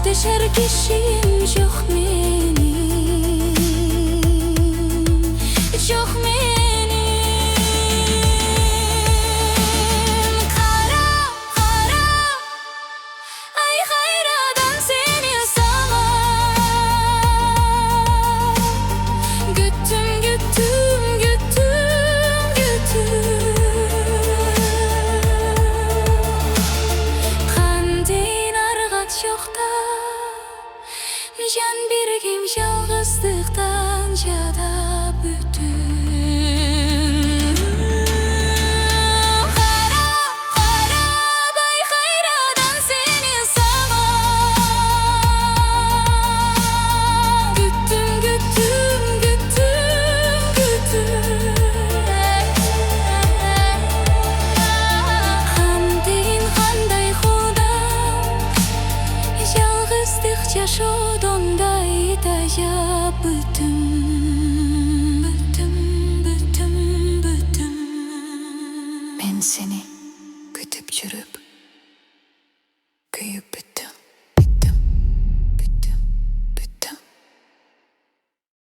Düşer kişiyim çok menim, çok menim. Kara kara ay hayradan seni salar. Güttüm güttüm güttüm güttüm. Kandin argat yokta, jan birgim жалғыздықтан жада бүтін. Қара қара бай қайрадан сені сағар. Күттім күттім күттім күттім. Қандайын қандай құда, жалғыздық жашауды ондай тажап бүтін, бүтін, бүтін, бүтін. Мен сені күтіп жүріп